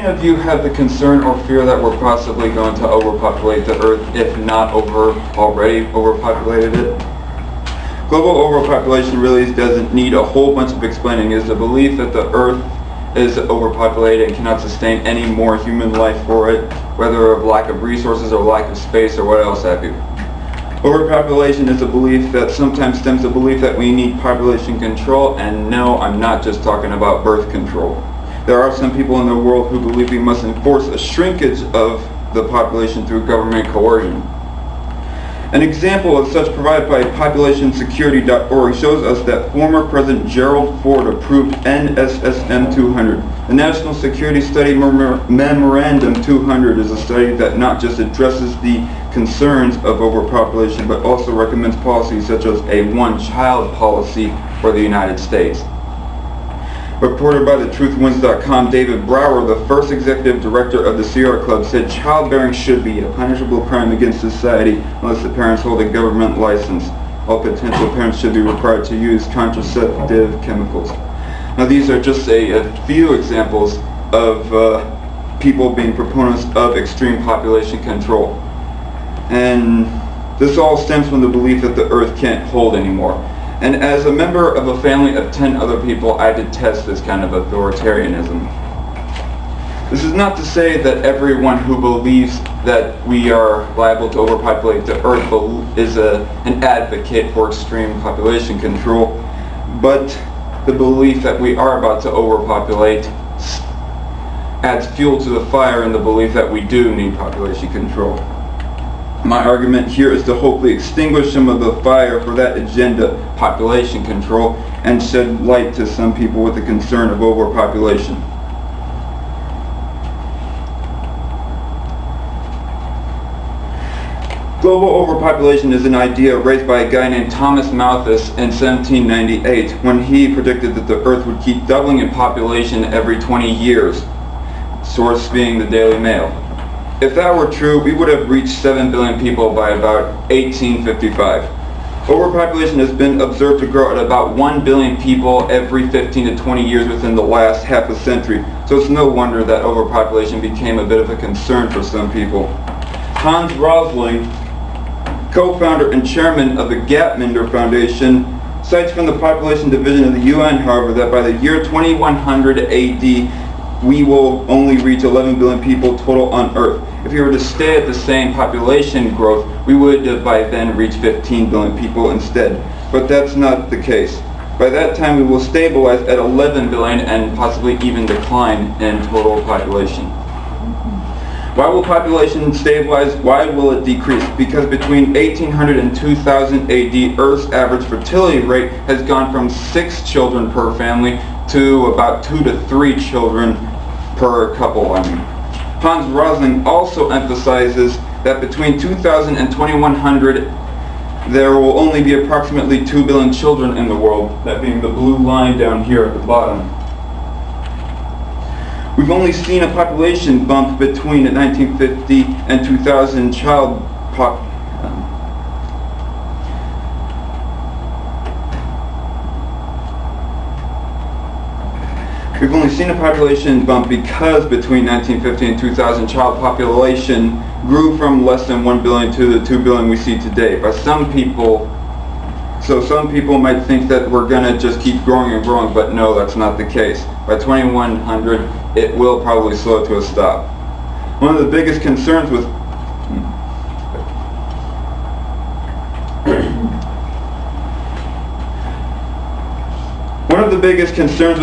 many of you have the concern or fear that we're possibly going to overpopulate the Earth, if not already overpopulated it? Global overpopulation really doesn't need a whole bunch of explaining. It's the belief that the Earth is overpopulated and cannot sustain any more human life for it, whether of lack of resources or lack of space or what else have you. Overpopulation is a belief that sometimes stems from the belief that we need population control, and no, I'm not just talking about birth control. There are some people in the world who believe we must enforce a shrinkage of the population through government coercion. An example of such provided by populationsecurity.org shows us that former President Gerald Ford approved NSSM 200. The National Security Study Memorandum 200 is a study that not just addresses the concerns of overpopulation, but also recommends policies such as a one-child policy for the United States. Reported by thetruthwins.com, David Brower, the first executive director of the Sierra Club, said childbearing should be a punishable crime against society unless the parents hold a government license. All potential parents should be required to use contraceptive chemicals. Now these are just a few examples of people being proponents of extreme population control. And this all stems from the belief that the Earth can't hold anymore. And as a member of a family of 10 other people, I detest this kind of authoritarianism. This is not to say that everyone who believes that we are liable to overpopulate the Earth is an advocate for extreme population control, but the belief that we are about to overpopulate adds fuel to the fire in the belief that we do need population control. My argument here is to hopefully extinguish some of the fire for that agenda, population control, and shed light to some people with the concern of overpopulation. Global overpopulation is an idea raised by a guy named Thomas Malthus in 1798 when he predicted that the Earth would keep doubling in population every 20 years, source being the Daily Mail. If that were true, we would have reached 7 billion people by about 1855. Overpopulation has been observed to grow at about 1 billion people every 15 to 20 years within the last half a century, so it's no wonder that overpopulation became a bit of a concern for some people. Hans Rosling, co-founder and chairman of the Gapminder Foundation, cites from the Population Division of the UN, however, that by the year 2100 AD, we will only reach 11 billion people total on Earth. If we were to stay at the same population growth, we would by then reach 15 billion people instead. But that's not the case. By that time, we will stabilize at 11 billion and possibly even decline in total population. Why will population stabilize? Why will it decrease? Because between 1800 and 2000 AD, Earth's average fertility rate has gone from 6 children per family to about 2 to 3 children per couple. Hans Rosling also emphasizes that between 2000 and 2100, there will only be approximately 2 billion children in the world, that being the blue line down here at the bottom. We've only seen a population bump between 1950 and 2000 We've only seen a population bump because between 1950 and 2000 child population grew from less than 1 billion to the 2 billion we see today. Some people might think that we're going to just keep growing and growing, but no, that's not the case. By 2100, it will probably slow to a stop. One of the biggest concerns with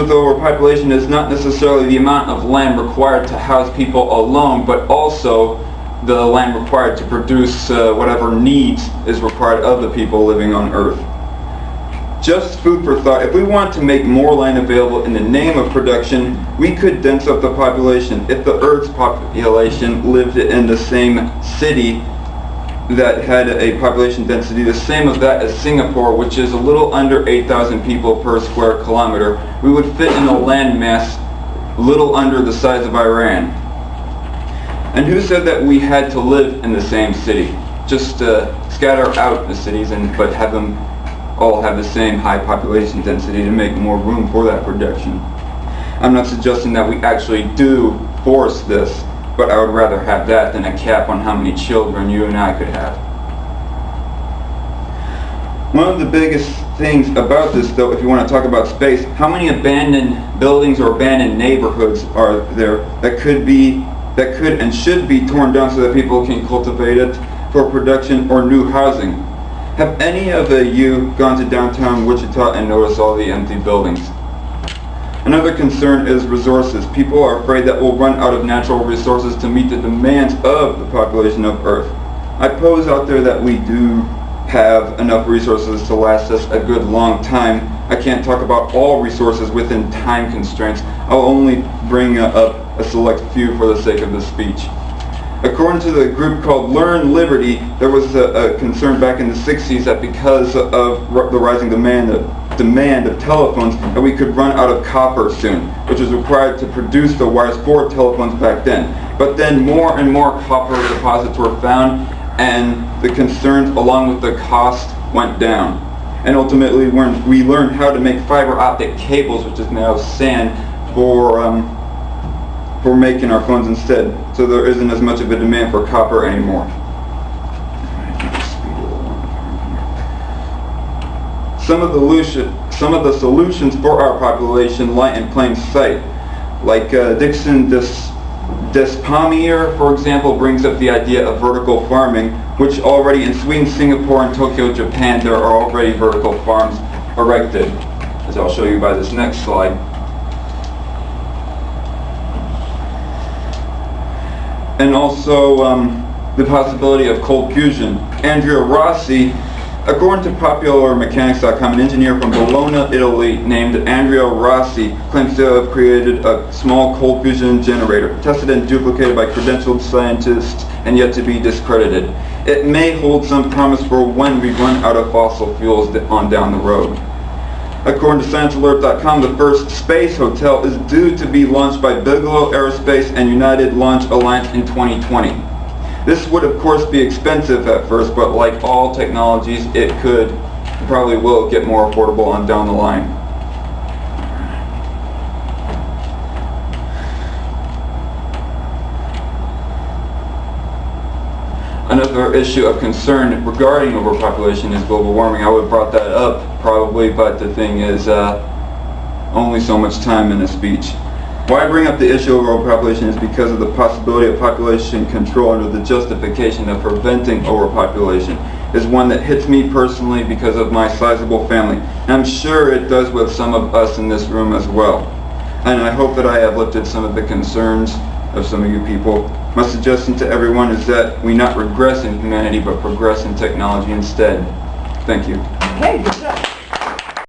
overpopulation is not necessarily the amount of land required to house people alone, but also the land required to produce whatever needs is required of the people living on Earth. Just food for thought, if we want to make more land available in the name of production, we could dense up the population. If the Earth's population lived in the same city that had a population density the same as that as Singapore, which is a little under 8,000 people per square kilometer, we would fit in a land mass little under the size of Iran. And who said that we had to live in the same city? Just scatter out the cities but have them all have the same high population density to make more room for that production. I'm not suggesting that we actually do enforce this, but I would rather have that than a cap on how many children you and I could have. One of the biggest things about this, though, if you want to talk about space, how many abandoned buildings or abandoned neighborhoods are there that could and should be torn down so that people can cultivate it for production or new housing? Have any of you gone to downtown Wichita and noticed all the empty buildings? Another concern is resources. People are afraid that we'll run out of natural resources to meet the demands of the population of Earth. I pose out there that we do have enough resources to last us a good long time. I can't talk about all resources within time constraints. I'll only bring up a select few for the sake of this speech. According to the group called Learn Liberty, there was a concern back in the 60s that because of the rising demand of telephones, that we could run out of copper soon, which was required to produce the wires for telephones back then. But then more and more copper deposits were found, and the concerns along with the cost went down. And ultimately we learned how to make fiber optic cables, which is now sand, for making our phones instead. So there isn't as much of a demand for copper anymore. Some of the solutions for our population lie in plain sight. Like Dixon Despommier, for example, brings up the idea of vertical farming, which already in Sweden, Singapore, and Tokyo, Japan, there are already vertical farms erected, as I'll show you by this next slide. And also the possibility of ColdFusion. Andrea Rossi, according to PopularMechanics.com, an engineer from Bologna, Italy, named Andrea Rossi, claims to have created a small ColdFusion generator, tested and duplicated by credentialed scientists and yet to be discredited. It may hold some promise for when we run out of fossil fuels on down the road. According to ScienceAlert.com, the first space hotel is due to be launched by Bigelow Aerospace and United Launch Alliance in 2020. This would of course be expensive at first, but like all technologies, it probably will get more affordable on down the line. Another issue of concern regarding overpopulation is global warming. I would have brought that up probably, but the thing is only so much time in a speech. Why I bring up the issue of overpopulation is because of the possibility of population control under the justification of preventing overpopulation is one that hits me personally because of my sizable family. And I'm sure it does with some of us in this room as well. And I hope that I have lifted some of the concerns of some of you people. My suggestion to everyone is that we not regress in humanity, but progress in technology instead. Thank you. Okay, good job.